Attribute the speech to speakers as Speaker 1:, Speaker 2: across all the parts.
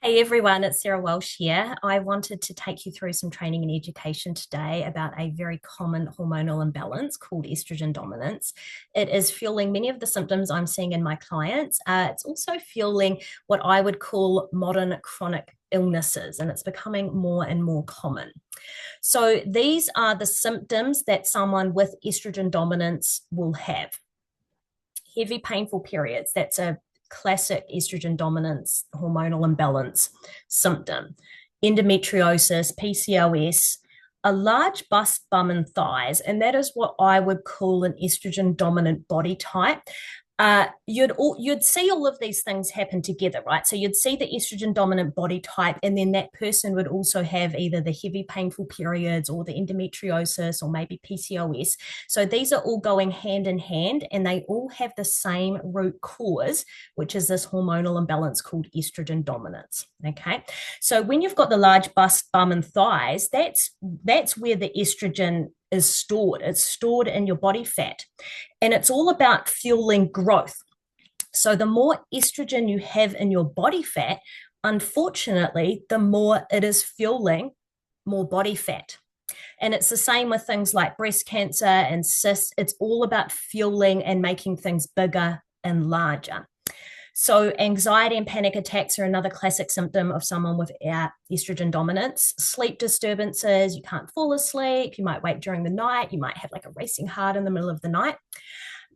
Speaker 1: Hey everyone, it's Sarah Walsh here. I wanted to take you through some training and education today about a very common hormonal imbalance called estrogen dominance. It is fueling many of the symptoms I'm seeing in my clients. It's also fueling what I would call modern chronic illnesses, and it's becoming more and more common. So, these are the symptoms that someone with estrogen dominance will have: heavy, painful periods. That's a classic estrogen dominance hormonal imbalance symptom. Endometriosis, PCOS, a large bust, bum, and thighs, and that is what I would call an estrogen dominant body type. You'd see all of these things happen together, right? So you'd see the estrogen dominant body type, and then that person would also have either the heavy painful periods or the endometriosis or maybe PCOS. So these are all going hand in hand, and they all have the same root cause, which is this hormonal imbalance called estrogen dominance. Okay, so when you've got the large bust, bum, and thighs, that's where the estrogen is stored. It's stored in your body fat, and it's all about fueling growth. So the more estrogen you have in your body fat, unfortunately, the more it is fueling more body fat. And it's the same with things like breast cancer and cysts. It's all about fueling and making things bigger and larger. So, anxiety and panic attacks are another classic symptom of someone with estrogen dominance. Sleep disturbances, you can't fall asleep, you might wake during the night, you might have like a racing heart in the middle of the night.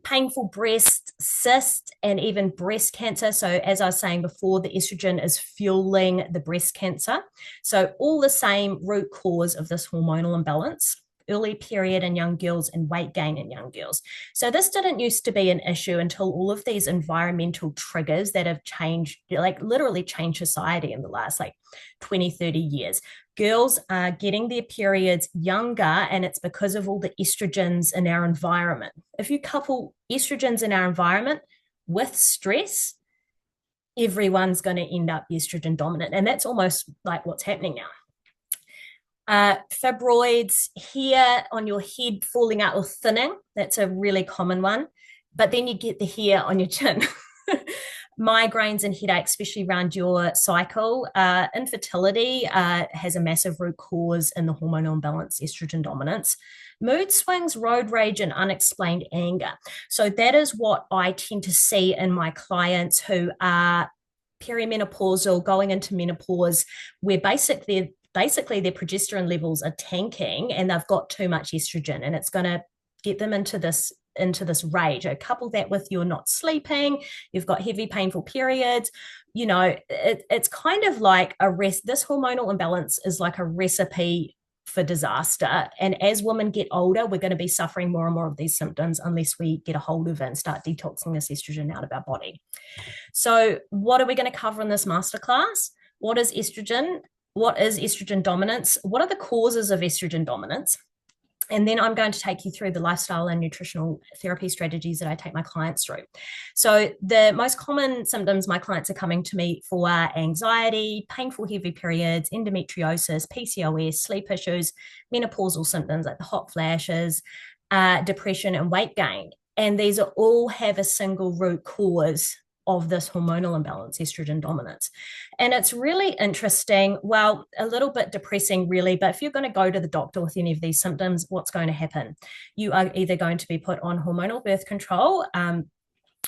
Speaker 1: Painful breast, cyst, and even breast cancer. So, as I was saying before, the estrogen is fueling the breast cancer. So, all the same root cause of this hormonal imbalance: early period in young girls and weight gain in young girls. So this didn't used to be an issue until all of these environmental triggers that have changed, like literally changed society in the last like 20, 30 years. Girls are getting their periods younger, and it's because of all the estrogens in our environment. If you couple estrogens in our environment with stress, everyone's going to end up estrogen dominant. And that's almost like what's happening now. Fibroids, hair on your head falling out or thinning. That's a really common one. But then you get the hair on your chin. Migraines and headaches, especially around your cycle. Infertility has a massive root cause in the hormonal imbalance, estrogen dominance. Mood swings, road rage, and unexplained anger. So that is what I tend to see in my clients who are perimenopausal, going into menopause, where basically their progesterone levels are tanking and they've got too much estrogen, and it's going to get them into this rage. I couple that with you're not sleeping, you've got heavy painful periods. It's kind of like this hormonal imbalance is like a recipe for disaster. And as women get older, we're going to be suffering more and more of these symptoms unless we get a hold of it and start detoxing this estrogen out of our body. So what are we going to cover in this masterclass? What is estrogen? What is estrogen dominance? What are the causes of estrogen dominance? And then I'm going to take you through the lifestyle and nutritional therapy strategies that I take my clients through. So the most common symptoms my clients are coming to me for are anxiety, painful heavy periods, endometriosis, PCOS, sleep issues, menopausal symptoms like the hot flashes, depression, and weight gain. And these are all have a single root cause of this hormonal imbalance, estrogen dominance. And it's really interesting, well, a little bit depressing really, but if you're going to go to the doctor with any of these symptoms, what's going to happen? You are either going to be put on hormonal birth control,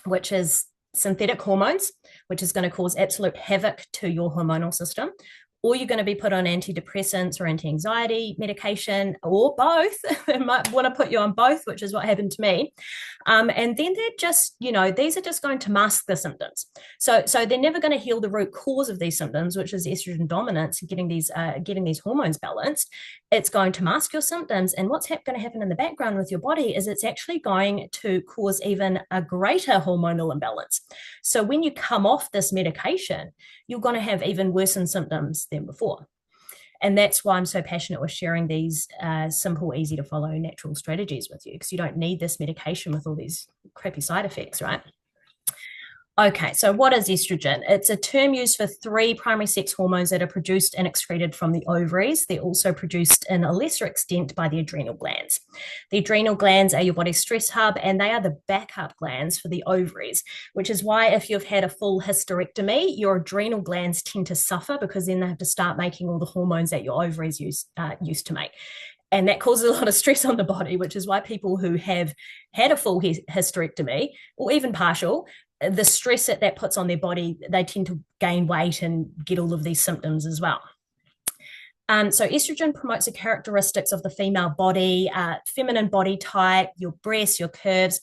Speaker 1: which is synthetic hormones, which is going to cause absolute havoc to your hormonal system, or you're going to be put on antidepressants or anti-anxiety medication, or both. They might want to put you on both, which is what happened to me. And then they're just, these are just going to mask the symptoms. So they're never going to heal the root cause of these symptoms, which is estrogen dominance, getting these hormones balanced. It's going to mask your symptoms. And what's going to happen in the background with your body is it's actually going to cause even a greater hormonal imbalance. So when you come off this medication, you're going to have even worsened symptoms than before. And that's why I'm so passionate with sharing these simple, easy to follow natural strategies with you, because you don't need this medication with all these crappy side effects, right? Okay, so what is estrogen? It's a term used for three primary sex hormones that are produced and excreted from the ovaries. They're also produced in a lesser extent by the adrenal glands. The adrenal glands are your body's stress hub, and they are the backup glands for the ovaries, which is why if you've had a full hysterectomy, your adrenal glands tend to suffer because then they have to start making all the hormones that your ovaries used to make. And that causes a lot of stress on the body, which is why people who have had a full hysterectomy or even partial, the stress that that puts on their body, they tend to gain weight and get all of these symptoms as well. So estrogen promotes the characteristics of the female body, feminine body type, your breasts, your curves.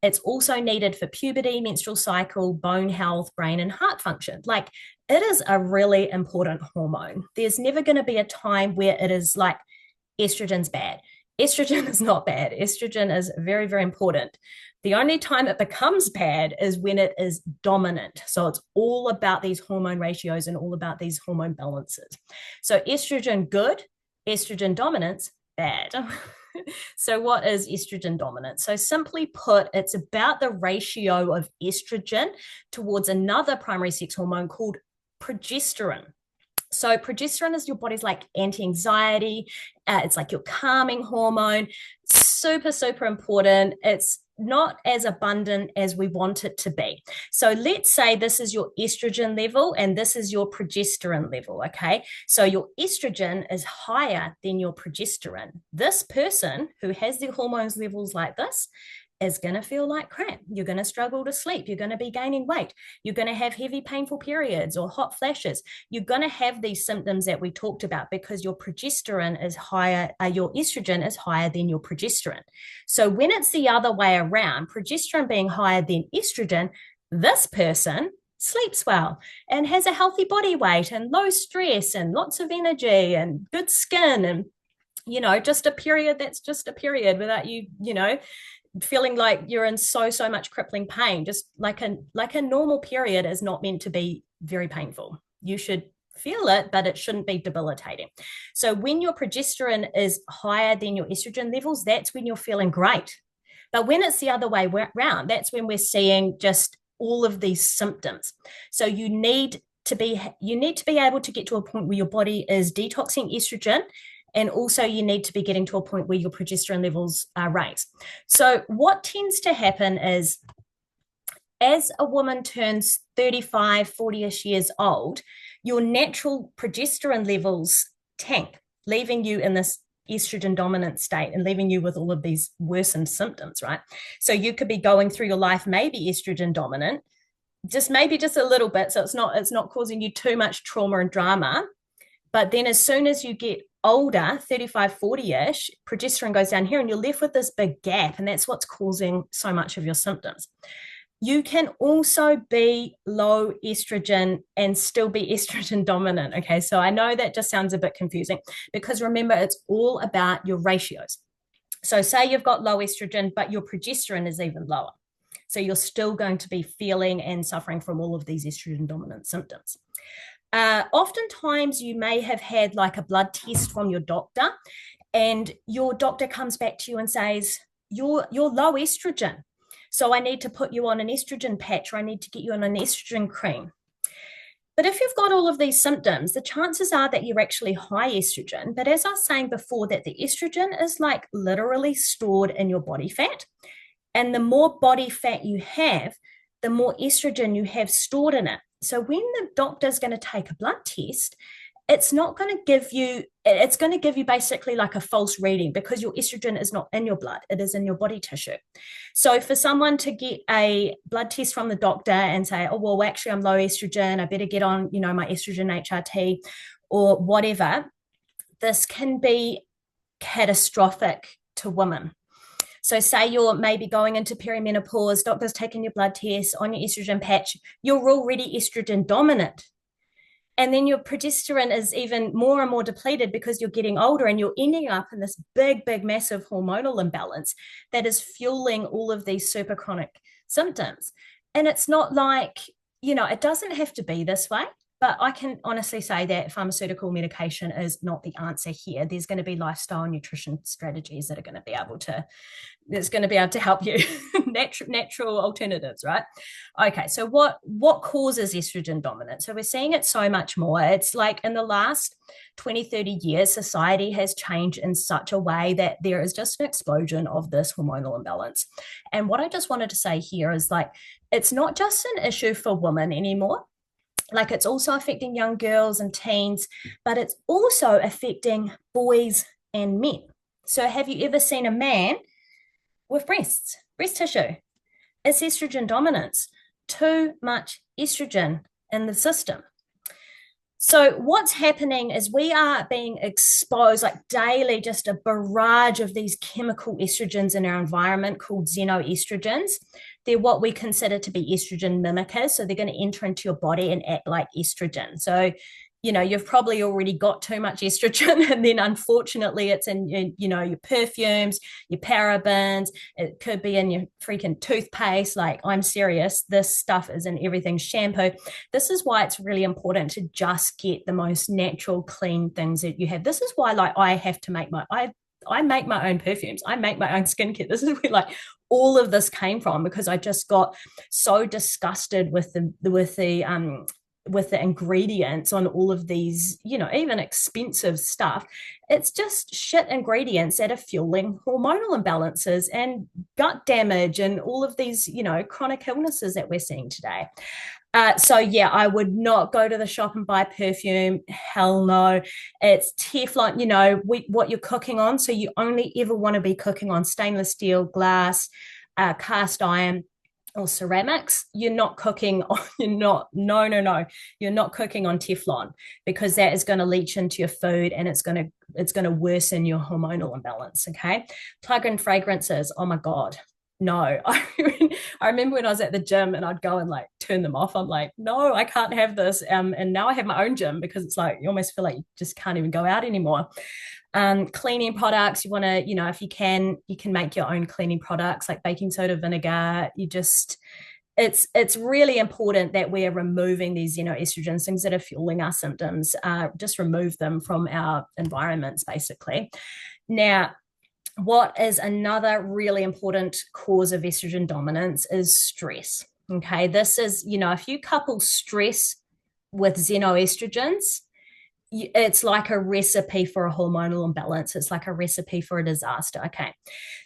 Speaker 1: It's also needed for puberty, menstrual cycle, bone health, brain, and heart function. Like, it is a really important hormone. There's never going to be a time where it is like estrogen's bad. Estrogen is not bad. Estrogen is very, very important. The only time it becomes bad is when it is dominant. So it's all about these hormone ratios and all about these hormone balances. So estrogen, good. Estrogen dominance, bad. So what is estrogen dominance? So simply put, it's about the ratio of estrogen towards another primary sex hormone called progesterone. So progesterone is your body's like anti-anxiety. It's like your calming hormone. Super, super important. It's not as abundant as we want it to be. So let's say this is your estrogen level and this is your progesterone level, okay? So your estrogen is higher than your progesterone. This person who has their hormones levels like this is going to feel like crap. You're going to struggle to sleep. You're going to be gaining weight. You're going to have heavy, painful periods or hot flashes. You're going to have these symptoms that we talked about because your progesterone is higher, your estrogen is higher than your progesterone. So when it's the other way around, progesterone being higher than estrogen, this person sleeps well and has a healthy body weight and low stress and lots of energy and good skin and, just a period that's just a period without you, feeling like you're in so much crippling pain. Just like a normal period is not meant to be very painful. You should feel it, but it shouldn't be debilitating. So when your progesterone is higher than your estrogen levels, that's when you're feeling great. But when it's the other way around, that's when we're seeing just all of these symptoms. So you need to be able to get to a point where your body is detoxing estrogen. And also you need to be getting to a point where your progesterone levels are raised. So what tends to happen is as a woman turns 35, 40-ish years old, your natural progesterone levels tank, leaving you in this estrogen dominant state and leaving you with all of these worsened symptoms, right? So you could be going through your life maybe estrogen dominant, maybe just a little bit, so it's not causing you too much trauma and drama. But then as soon as you get older, 35, 40-ish, progesterone goes down here and you're left with this big gap, and that's what's causing so much of your symptoms. You can also be low estrogen and still be estrogen dominant, okay? So I know that just sounds a bit confusing because remember, it's all about your ratios. So say you've got low estrogen, but your progesterone is even lower. So you're still going to be feeling and suffering from all of these estrogen dominant symptoms. Oftentimes you may have had like a blood test from your doctor and your doctor comes back to you and says, you're low estrogen. So I need to put you on an estrogen patch or I need to get you on an estrogen cream. But if you've got all of these symptoms, the chances are that you're actually high estrogen. But as I was saying before, that the estrogen is like literally stored in your body fat. And the more body fat you have, the more estrogen you have stored in it. So when the doctor's going to take a blood test, it's going to give you basically like a false reading because your estrogen is not in your blood, it is in your body tissue. So for someone to get a blood test from the doctor and say, oh, well, actually I'm low estrogen, I better get on, my estrogen HRT or whatever, this can be catastrophic to women. So say you're maybe going into perimenopause, doctor's taking your blood test on your estrogen patch, you're already estrogen dominant. And then your progesterone is even more and more depleted because you're getting older and you're ending up in this big, massive hormonal imbalance that is fueling all of these super chronic symptoms. And it's not like, it doesn't have to be this way. But I can honestly say that pharmaceutical medication is not the answer here. There's going to be lifestyle nutrition strategies that are going to be able to that's going to be able to help you. Natural alternatives, right? Okay, so what causes estrogen dominance? So we're seeing it so much more. It's like in the last 20, 30 years, society has changed in such a way that there is just an explosion of this hormonal imbalance. And what I just wanted to say here is like, it's not just an issue for women anymore. Like it's also affecting young girls and teens, but it's also affecting boys and men. So have you ever seen a man with breast tissue? It's estrogen dominance, too much estrogen in the system. So what's happening is we are being exposed like daily, just a barrage of these chemical estrogens in our environment called xenoestrogens. They're what we consider to be estrogen mimickers. So they're going to enter into your body and act like estrogen. So you've probably already got too much estrogen, and then unfortunately it's in your perfumes, your parabens, it could be in your freaking toothpaste. Like, I'm serious, this stuff is in everything. Shampoo. This is why it's really important to just get the most natural, clean things that you have. This is why, like, I have to make I make my own perfumes. I make my own skincare. This is where like all of this came from, because I just got so disgusted with the ingredients on all of these, even expensive stuff. It's just shit ingredients that are fueling hormonal imbalances and gut damage and all of these, chronic illnesses that we're seeing today. So yeah, I would not go to the shop and buy perfume. Hell no. It's Teflon, what you're cooking on. So you only ever want to be cooking on stainless steel, glass, cast iron, or ceramics. You're not cooking on, no. You're not cooking on Teflon, because that is going to leach into your food and it's going to worsen your hormonal imbalance. Okay. Plug-in fragrances. Oh my God. No. I remember when I was at the gym and I'd go and like turn them off. I'm like, no, I can't have this. And now I have my own gym, because it's like you almost feel like you just can't even go out anymore. Cleaning products, you want to, if you can make your own cleaning products like baking soda, vinegar. It's really important that we are removing these, estrogens, things that are fueling our symptoms. Just remove them from our environments, basically. Now, what is another really important cause of estrogen dominance is stress. Okay, this is, if you couple stress with xenoestrogens, it's like a recipe for a hormonal imbalance. It's like a recipe for a disaster. Okay.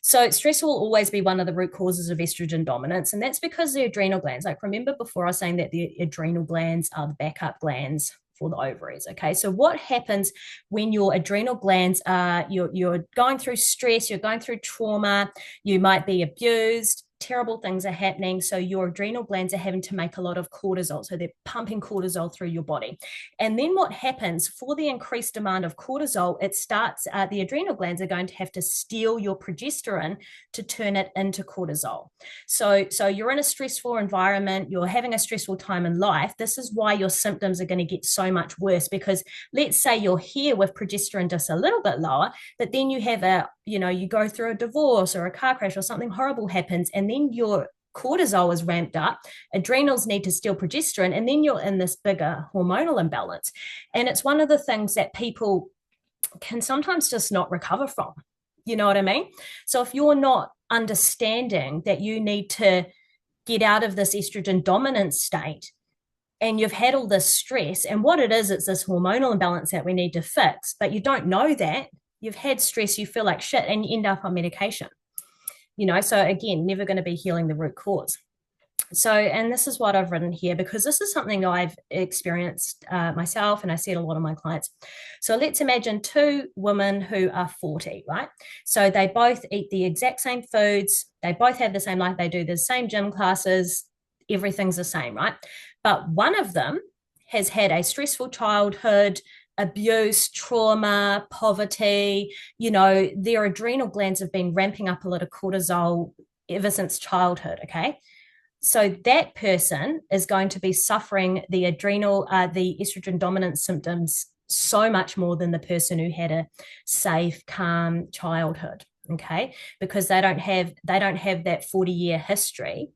Speaker 1: So stress will always be one of the root causes of estrogen dominance. And that's because the adrenal glands, like, remember before I was saying that the adrenal glands are the backup glands for the ovaries. Okay. So what happens when your adrenal glands are, you're going through stress, you're going through trauma, you might be abused, terrible things are happening. So your adrenal glands are having to make a lot of cortisol. So they're pumping cortisol through your body. And then what happens for the increased demand of cortisol, it starts, the adrenal glands are going to have to steal your progesterone to turn it into cortisol. So you're in a stressful environment, you're having a stressful time in life. This is why your symptoms are going to get so much worse, because let's say you're here with progesterone just a little bit lower, but then you have you go through a divorce or a car crash or something horrible happens, and then your cortisol is ramped up, adrenals need to steal progesterone, and then you're in this bigger hormonal imbalance. And it's one of the things that people can sometimes just not recover from. You know what I mean? So if you're not understanding that you need to get out of this estrogen dominant state, and you've had all this stress, and what it is, it's this hormonal imbalance that we need to fix, but you don't know that. You've had stress, you feel like shit, and you end up on medication. So again, never going to be healing the root cause. So, and this is what I've written here, because this is something I've experienced myself, and I see it a lot of my clients. So let's imagine two women who are 40, right? So they both eat the exact same foods. They both have the same life. They do the same gym classes. Everything's the same, right? But one of them has had a stressful childhood, abuse, trauma, poverty. Their adrenal glands have been ramping up a lot of cortisol ever since childhood. Okay. So that person is going to be suffering the estrogen dominant symptoms so much more than the person who had a safe, calm childhood. Okay. Because they don't have that 40-year history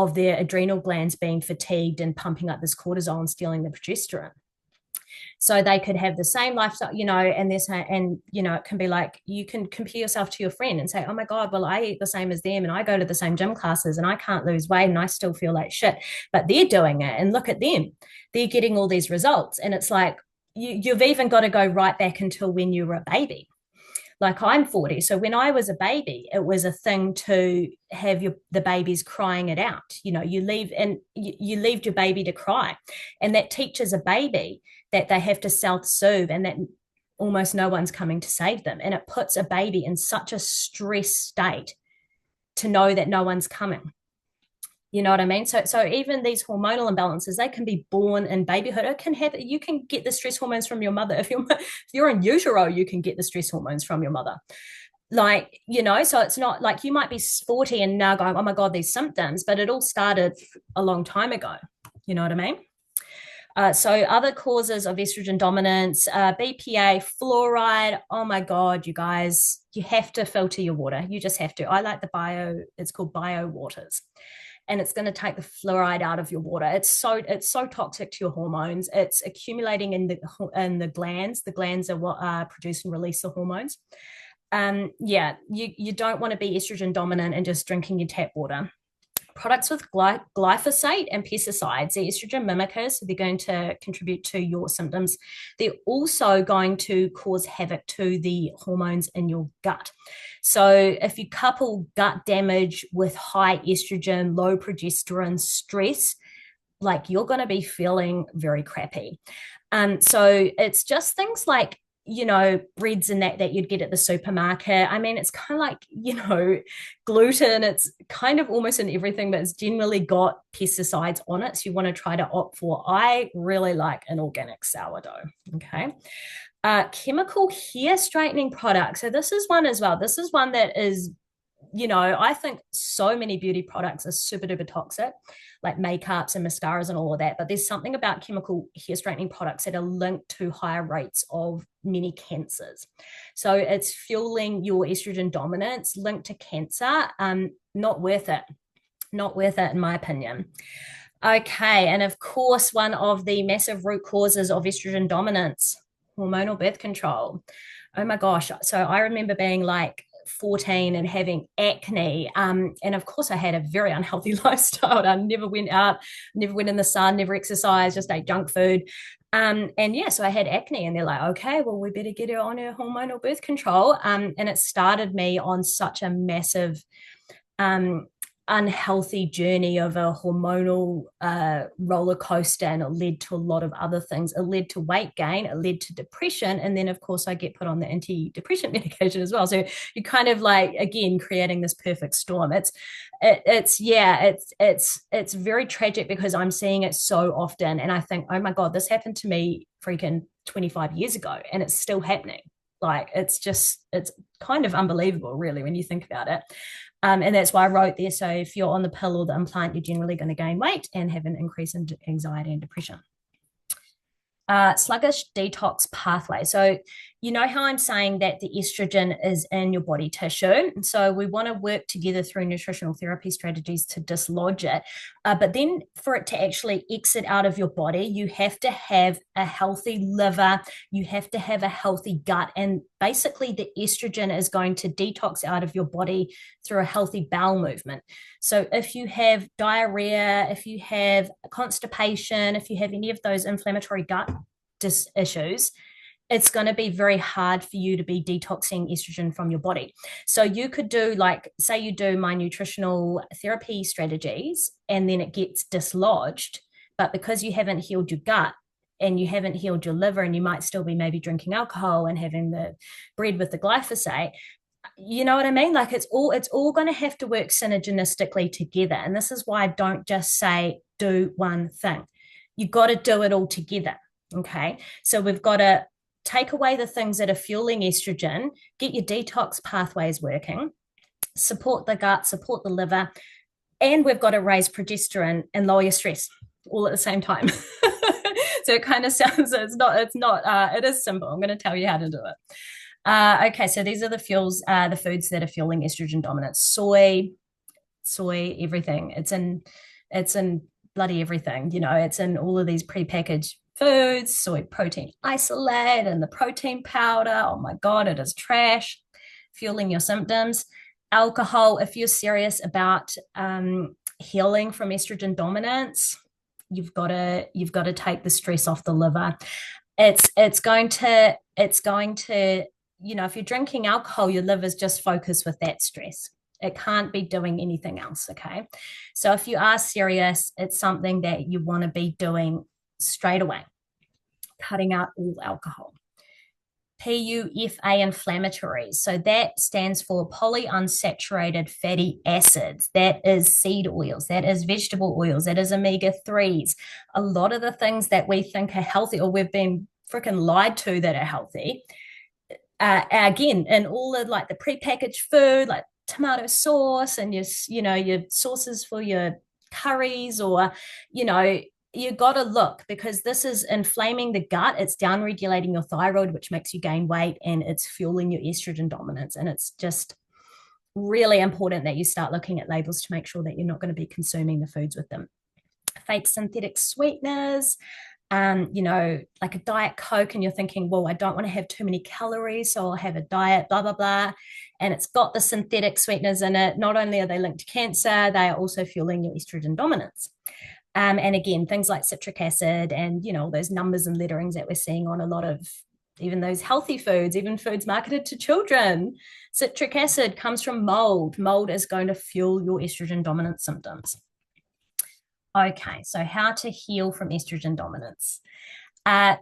Speaker 1: of their adrenal glands being fatigued and pumping up this cortisol and stealing the progesterone. So they could have the same lifestyle, and they're saying, and it can be like, you can compare yourself to your friend and say, oh my God, well, I eat the same as them and I go to the same gym classes and I can't lose weight and I still feel like shit, but they're doing it and look at them. They're getting all these results. And it's like, you've even got to go right back until when you were a baby. Like I'm 40. So when I was a baby, it was a thing to have the babies crying it out. You leave and you leave your baby to cry. And that teaches a baby that they have to self-soothe and that almost no one's coming to save them. And it puts a baby in such a stress state to know that no one's coming. You know what I mean? So even these hormonal imbalances, they can be born in babyhood. You can get the stress hormones from your mother. If you're in utero, you can get the stress hormones from your mother. Like, so it's not like you might be 40 and now going, oh my God, these symptoms, but it all started a long time ago. You know what I mean? So other causes of estrogen dominance, BPA, fluoride. Oh my God, you guys, you have to filter your water. You just have to. I like it's called bio waters. And it's going to take the fluoride out of your water. It's so toxic to your hormones. It's accumulating in the glands. The glands are what produce and release the hormones. You don't want to be estrogen dominant and just drinking your tap water. Products with glyphosate and pesticides, they're estrogen mimickers, so they're going to contribute to your symptoms. They're also going to cause havoc to the hormones in your gut. So if you couple gut damage with high estrogen, low progesterone, stress, like you're going to be feeling very crappy. So it's just things like breads and that you'd get at the supermarket. I mean, it's kind of like, gluten. It's kind of almost in everything, but it's generally got pesticides on it. So you want to try to opt for, I really like an organic sourdough. Okay. Chemical hair straightening products. So this is one as well. This is one that is, I think so many beauty products are super duper toxic, like makeups and mascaras and all of that. But there's something about chemical hair straightening products that are linked to higher rates of many cancers. So it's fueling your estrogen dominance, linked to cancer. Not worth it. Not worth it, in my opinion. Okay. And of course, one of the massive root causes of estrogen dominance, hormonal birth control. Oh my gosh. So I remember being like 14 and having acne. And of course I had a very unhealthy lifestyle. I never went out, never went in the sun, never exercised, just ate junk food. So I had acne and they're like, okay, well, we better get her on her hormonal birth control. And it started me on such a massive, unhealthy journey of a hormonal roller coaster, and it led to a lot of other things. It led to weight gain, it led to depression, and then of course I get put on the antidepressant medication as well. So you're kind of like, again, creating this perfect storm. It's very tragic because I'm seeing it so often, and I think, oh my God, this happened to me freaking 25 years ago and it's still happening. Like it's kind of unbelievable, really, when you think about it. And that's why I wrote there. So if you're on the pill or the implant, you're generally going to gain weight and have an increase in anxiety and depression. Sluggish detox pathway. So you know how I'm saying that the estrogen is in your body tissue. And so we want to work together through nutritional therapy strategies to dislodge it. But then for it to actually exit out of your body, you have to have a healthy liver. You have to have a healthy gut. And basically the estrogen is going to detox out of your body through a healthy bowel movement. So if you have diarrhea, if you have constipation, if you have any of those inflammatory gut issues, it's going to be very hard for you to be detoxing estrogen from your body. So you could do, like, say you do my nutritional therapy strategies and then it gets dislodged, but because you haven't healed your gut and you haven't healed your liver, and you might still be maybe drinking alcohol and having the bread with the glyphosate, you know what I mean? Like it's all going to have to work synergistically together. And this is why I don't just say do one thing. You've got to do it all together. Okay. So we've got to take away the things that are fueling estrogen, get your detox pathways working, support the gut, support the liver, and we've got to raise progesterone and lower your stress all at the same time. So it kind of sounds, it is simple. I'm going to tell you how to do it. Okay, so these are the foods that are fueling estrogen dominance. Soy, soy, everything. It's in bloody everything. It's in all of these prepackaged foods, soy protein isolate and the protein powder. Oh my God, it is trash, fueling your symptoms. Alcohol, if you're serious about healing from estrogen dominance, you've got to take the stress off the liver. It's going to if you're drinking alcohol, your liver's just focused with that stress. It can't be doing anything else. Okay. So if you are serious, it's something that you want to be doing straight away, cutting out all alcohol. PUFA inflammatories. So that stands for polyunsaturated fatty acids. That is seed oils, that is vegetable oils, that is omega-3s. A lot of the things that we think are healthy or we've been freaking lied to that are healthy, again, in all of like the prepackaged food, like tomato sauce and your sauces for your curries, or you got to look, because this is inflaming the gut. It's down regulating your thyroid, which makes you gain weight, and it's fueling your estrogen dominance. And it's just really important that you start looking at labels to make sure that you're not going to be consuming the foods with them. Fake synthetic sweeteners, like a Diet Coke, and you're thinking, well, I don't want to have too many calories, so I'll have a diet, blah, blah, blah. And it's got the synthetic sweeteners in it. Not only are they linked to cancer, they are also fueling your estrogen dominance. And again, things like citric acid and, those numbers and letterings that we're seeing on a lot of even those healthy foods, even foods marketed to children. Citric acid comes from mold. Mold is going to fuel your estrogen dominant symptoms. Okay, so how to heal from estrogen dominance.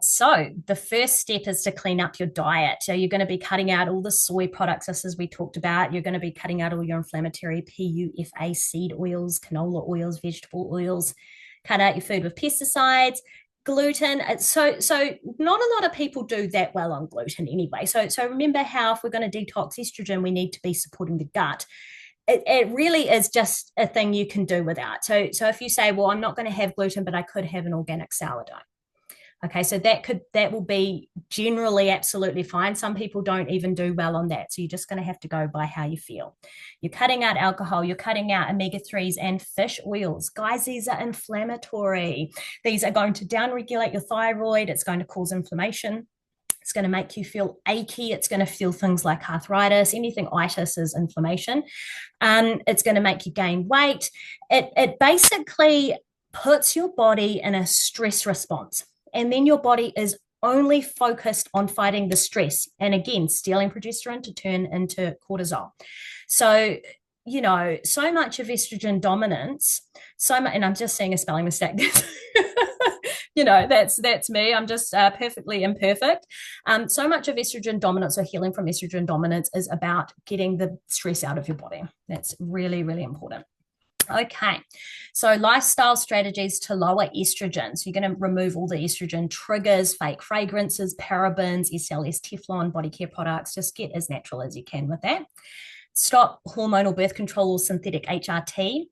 Speaker 1: So the first step is to clean up your diet. So you're going to be cutting out all the soy products, just as we talked about. You're going to be cutting out all your inflammatory PUFA seed oils, canola oils, vegetable oils. Cut out your food with pesticides, gluten. So not a lot of people do that well on gluten anyway. So remember how if we're going to detox estrogen, we need to be supporting the gut. It really is just a thing you can do without. So if you say, well, I'm not going to have gluten, but I could have an organic sourdough. Okay, so that will be generally absolutely fine. Some people don't even do well on that. So you're just going to have to go by how you feel. You're cutting out alcohol, you're cutting out omega-3s and fish oils. Guys, these are inflammatory. These are going to downregulate your thyroid. It's going to cause inflammation. It's going to make you feel achy. It's going to feel things like arthritis. Anything itis is inflammation. It's going to make you gain weight. It basically puts your body in a stress response. And then your body is only focused on fighting the stress. And again, stealing progesterone to turn into cortisol. So, so much of estrogen dominance, and I'm just seeing a spelling mistake. That's me. I'm just perfectly imperfect. So much of estrogen dominance or healing from estrogen dominance is about getting the stress out of your body. That's really, really important. Okay, so lifestyle strategies to lower estrogen. So you're going to remove all the estrogen triggers, fake fragrances, parabens, SLS, Teflon, body care products. Just get as natural as you can with that. Stop hormonal birth control or synthetic HRT.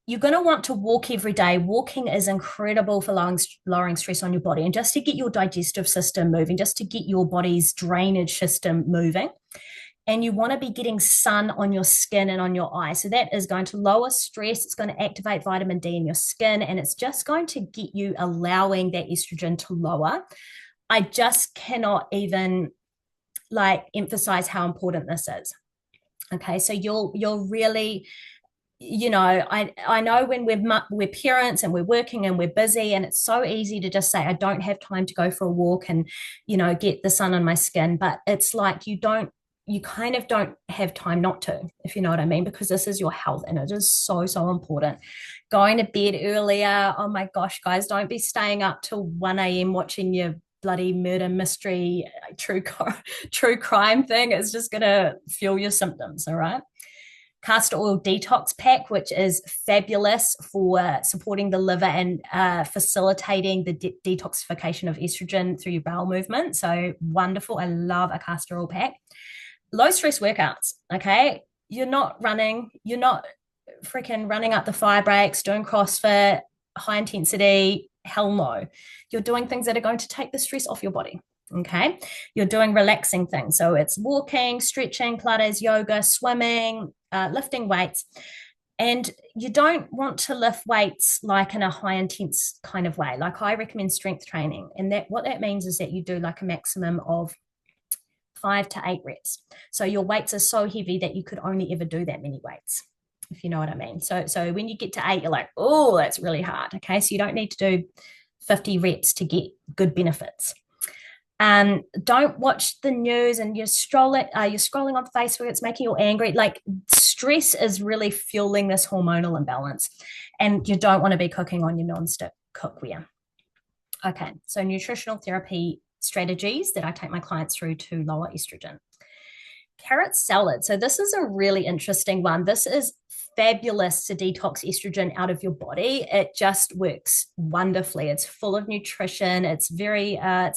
Speaker 1: You're going to want to walk every day. Walking is incredible for lowering stress on your body, and just to get your digestive system moving, just to get your body's drainage system moving. And you want to be getting sun on your skin and on your eyes. So that is going to lower stress. It's going to activate vitamin D in your skin, and it's just going to get you allowing that estrogen to lower. I just cannot even emphasize how important this is. Okay, so you're really, I know when we're parents and we're working and we're busy, and it's so easy to just say, I don't have time to go for a walk and, get the sun on my skin. But it's like you kind of don't have time not to, if you know what I mean, because this is your health and it is so, so important. Going to bed earlier. Oh my gosh, guys, don't be staying up till 1 a.m. watching your bloody murder mystery, true crime thing. It's just going to fuel your symptoms, all right? Castor oil detox pack, which is fabulous for supporting the liver and facilitating the detoxification of estrogen through your bowel movement. So wonderful. I love a castor oil pack. Low stress workouts, okay? You're not freaking running up the fire breaks, doing CrossFit, high intensity, hell no. You're doing things that are going to take the stress off your body, okay? You're doing relaxing things. So it's walking, stretching, Pilates, yoga, swimming, lifting weights. And you don't want to lift weights like in a high intense kind of way. Like I recommend strength training. And that what that means is that you do like a maximum of 5 to 8 reps. So your weights are so heavy that you could only ever do that many weights, if you know what I mean. So when you get to 8, you're like, oh, that's really hard. Okay. So you don't need to do 50 reps to get good benefits. Don't watch the news and you're scrolling on Facebook, it's making you angry. Like stress is really fueling this hormonal imbalance, and you don't want to be cooking on your non-stick cookware. Okay, so nutritional therapy strategies that I take my clients through to lower estrogen. Carrot salad. So this is a really interesting one. This is fabulous to detox estrogen out of your body. It just works wonderfully. It's full of nutrition. It's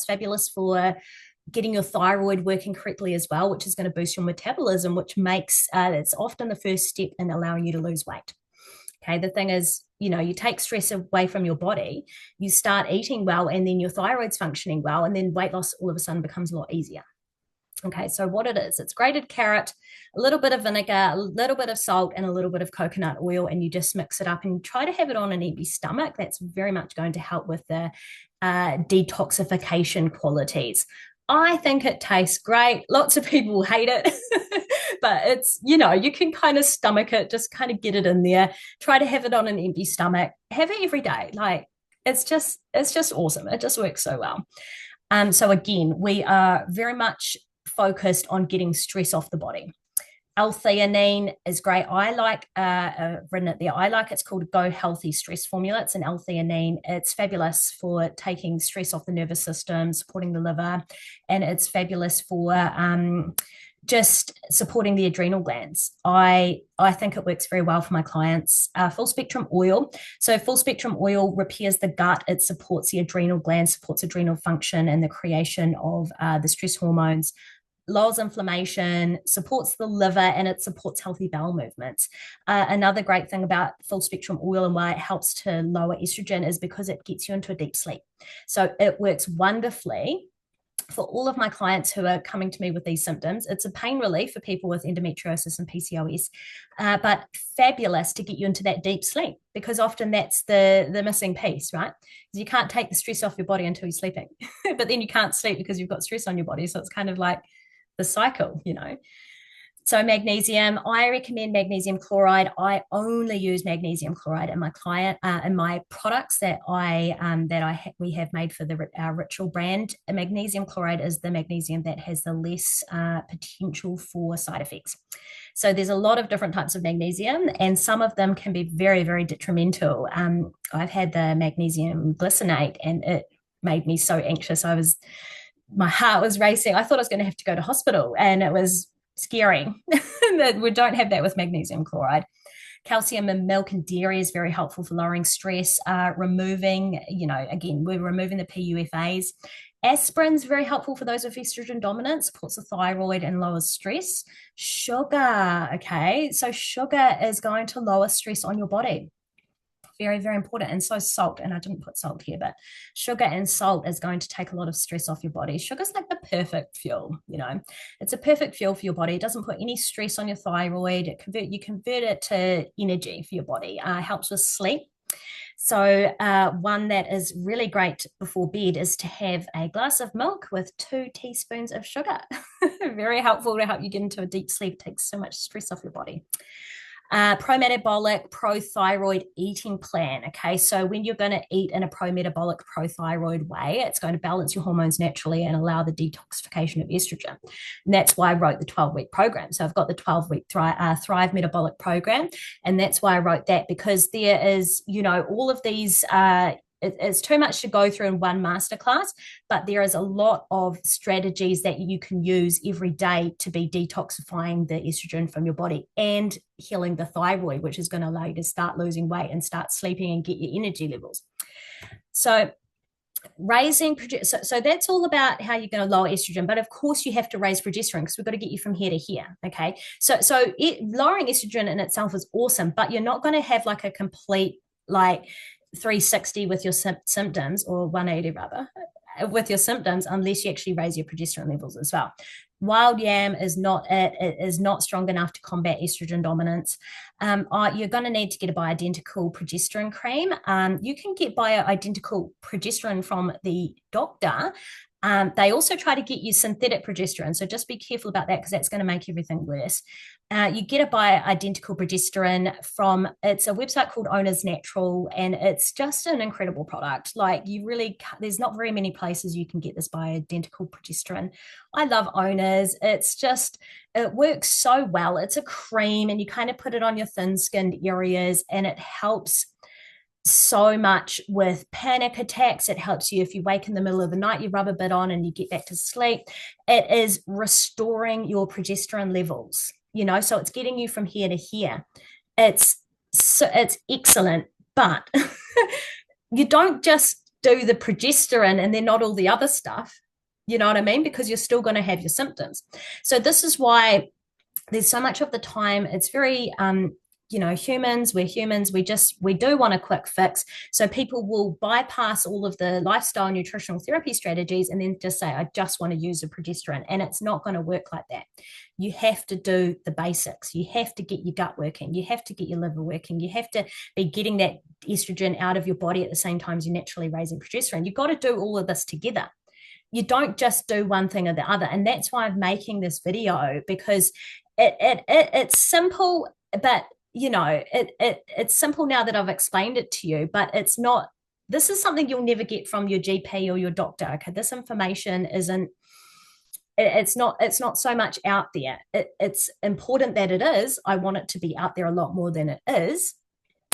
Speaker 1: fabulous for getting your thyroid working correctly as well, which is going to boost your metabolism, which makes it's often the first step in allowing you to lose weight. Okay, the thing is, you take stress away from your body, you start eating well, and then your thyroid's functioning well, and then weight loss all of a sudden becomes a lot easier. Okay, so what it is, it's grated carrot, a little bit of vinegar, a little bit of salt, and a little bit of coconut oil, and you just mix it up and try to have it on an empty stomach. That's very much going to help with the detoxification qualities. I think it tastes great. Lots of people hate it, but it's, you can kind of stomach it, just kind of get it in there. Try to have it on an empty stomach. Have it every day. Like it's just awesome. It just works so well. So again, we are very much focused on getting stress off the body. L-theanine is great. I like written it there. I like it's called Go Healthy Stress Formula. It's an L-theanine. It's fabulous for taking stress off the nervous system, supporting the liver, and it's fabulous for just supporting the adrenal glands. I think it works very well for my clients. Full spectrum oil. So full spectrum oil repairs the gut. It supports the adrenal glands, supports adrenal function and the creation of the stress hormones, lowers inflammation, supports the liver, and it supports healthy bowel movements. Another great thing about full spectrum oil and why it helps to lower estrogen is because it gets you into a deep sleep. So it works wonderfully for all of my clients who are coming to me with these symptoms. It's a pain relief for people with endometriosis and PCOS, but fabulous to get you into that deep sleep, because often that's the missing piece, right? You can't take the stress off your body until you're sleeping, but then you can't sleep because you've got stress on your body. So it's kind of like the cycle, So magnesium, I recommend magnesium chloride. I only use magnesium chloride in my products that we have made for our Ritual brand. Magnesium chloride is the magnesium that has the less potential for side effects. So there's a lot of different types of magnesium, and some of them can be very, very detrimental. I've had the magnesium glycinate, and it made me so anxious. My heart was racing. I thought I was going to have to go to hospital, and it was scary. We don't have that with magnesium chloride. Calcium in milk and dairy is very helpful for lowering stress, we're removing the PUFAs. Aspirin's very helpful for those with estrogen dominance, supports the thyroid and lowers stress. Sugar, okay, so sugar is going to lower stress on your body. Very, very important. And so salt, and I didn't put salt here, but sugar and salt is going to take a lot of stress off your body. Sugar's like the perfect fuel, it's a perfect fuel for your body. It doesn't put any stress on your thyroid. You convert it to energy for your body. Helps with sleep. So one that is really great before bed is to have a glass of milk with 2 teaspoons of sugar. Very helpful to help you get into a deep sleep. It takes so much stress off your body. Pro-metabolic, pro-thyroid eating plan. Okay, so when you're going to eat in a pro-metabolic, pro-thyroid way, it's going to balance your hormones naturally and allow the detoxification of estrogen. And that's why I wrote the 12-week program. So I've got the 12-week Thrive Metabolic program, and that's why I wrote that, because there is, all of these it's too much to go through in one masterclass, but there is a lot of strategies that you can use every day to be detoxifying the estrogen from your body and healing the thyroid, which is going to allow you to start losing weight and start sleeping and get your energy levels. So so that's all about how you're going to lower estrogen, but of course you have to raise progesterone, because we've got to get you from here to here. Okay, so lowering estrogen in itself is awesome, but you're not going to have like a complete 360 with your symptoms, or 180 rather, with your symptoms, unless you actually raise your progesterone levels as well. Wild yam is not it. It is not strong enough to combat estrogen dominance. You're going to need to get a bioidentical progesterone cream. You can get bioidentical progesterone from the doctor. They also try to get you synthetic progesterone. So just be careful about that, because that's going to make everything worse. You get a bioidentical progesterone from, it's a website called Owner's Natural, and it's just an incredible product. Like, you really, there's not very many places you can get this bioidentical progesterone. I love Owners. It's just, it works so well. It's a cream, and you kind of put it on your thin-skinned areas, and it helps so much with panic attacks. It helps you if you wake in the middle of the night, you rub a bit on and you get back to sleep. It is restoring your progesterone levels, so it's getting you from here to here. It's excellent, but you don't just do the progesterone and then not all the other stuff. You know what I mean? Because you're still going to have your symptoms. So this is why there's so much of the time, it's very we're humans, we do want a quick fix. So people will bypass all of the lifestyle nutritional therapy strategies and then just say, I just want to use a progesterone. And it's not going to work like that. You have to do the basics. You have to get your gut working. You have to get your liver working. You have to be getting that estrogen out of your body at the same time as you're naturally raising progesterone. You've got to do all of this together. You don't just do one thing or the other. And that's why I'm making this video, because it's simple, but it's simple now that I've explained it to you, but it's not, this is something you'll never get from your GP or your doctor. Okay. This information it's not so much out there. It's important that it is. I want it to be out there a lot more than it is.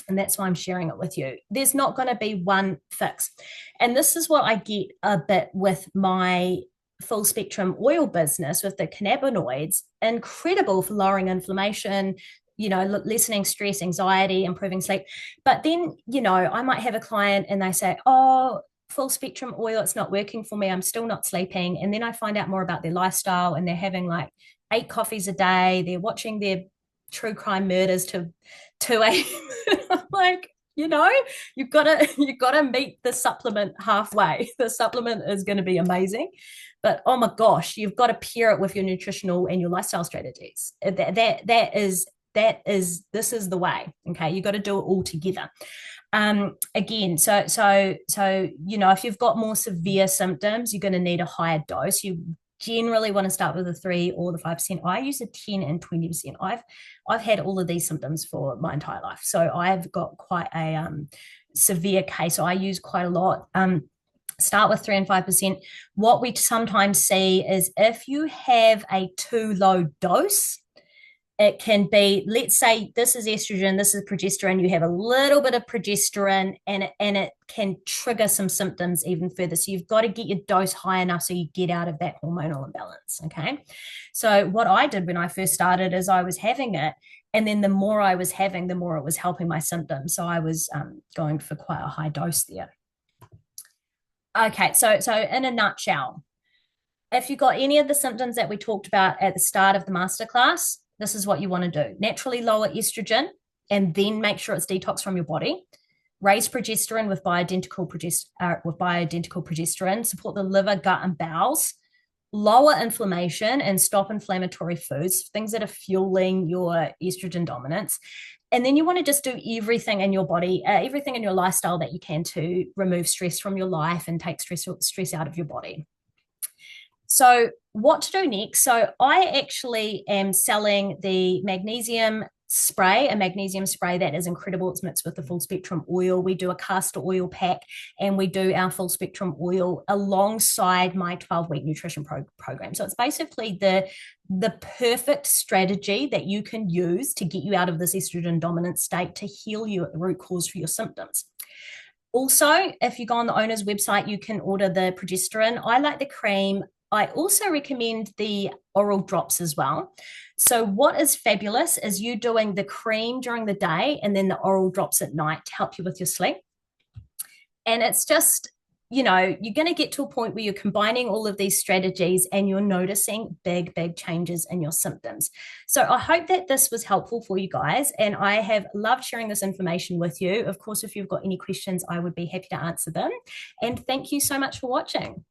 Speaker 1: And that's why I'm sharing it with you. There's not going to be one fix. And this is what I get a bit with my full spectrum oil business with the cannabinoids. Incredible for lowering inflammation, lessening stress, anxiety, improving sleep. But then, I might have a client and they say, oh, full spectrum oil, it's not working for me. I'm still not sleeping. And then I find out more about their lifestyle, and they're having like 8 coffees a day. They're watching their true crime murders to 2 a.m. I'm like, you've got to meet the supplement halfway. The supplement is going to be amazing, but oh my gosh, you've got to pair it with your nutritional and your lifestyle strategies. This is the way. Okay, you got to do it all together. Again, so if you've got more severe symptoms, you're going to need a higher dose. You generally want to start with the 3 or the 5%. I use a 10 and 20%. I've had all of these symptoms for my entire life, so I've got quite a severe case. So I use quite a lot. Start with 3 and 5%. What we sometimes see is if you have a too low dose, it can be, let's say this is estrogen, this is progesterone, you have a little bit of progesterone, and it can trigger some symptoms even further. So you've got to get your dose high enough so you get out of that hormonal imbalance, okay? So what I did when I first started is I was having it, and then the more I was having, the more it was helping my symptoms. So I was going for quite a high dose there. Okay, so in a nutshell, if you've got any of the symptoms that we talked about at the start of the masterclass, this is what you want to do. Naturally lower estrogen, and then make sure it's detox from your body. Raise progesterone with bioidentical progesterone. Support the liver, gut, and bowels. Lower inflammation and stop inflammatory foods, things that are fueling your estrogen dominance. And then you want to just do everything in your body, everything in your lifestyle that you can to remove stress from your life and take stress out of your body. So what to do next? So I actually am selling the magnesium spray, a magnesium spray that is incredible. It's mixed with the full spectrum oil. We do a castor oil pack, and we do our full spectrum oil alongside my 12-week nutrition program. So it's basically the perfect strategy that you can use to get you out of this estrogen dominant state, to heal your root cause for your symptoms. Also, if you go on the owner's website, you can order the progesterone. I like the cream. I also recommend the oral drops as well. So what is fabulous is you doing the cream during the day and then the oral drops at night to help you with your sleep. And it's just, you're going to get to a point where you're combining all of these strategies and you're noticing big, big changes in your symptoms. So I hope that this was helpful for you guys. And I have loved sharing this information with you. Of course, if you've got any questions, I would be happy to answer them. And thank you so much for watching.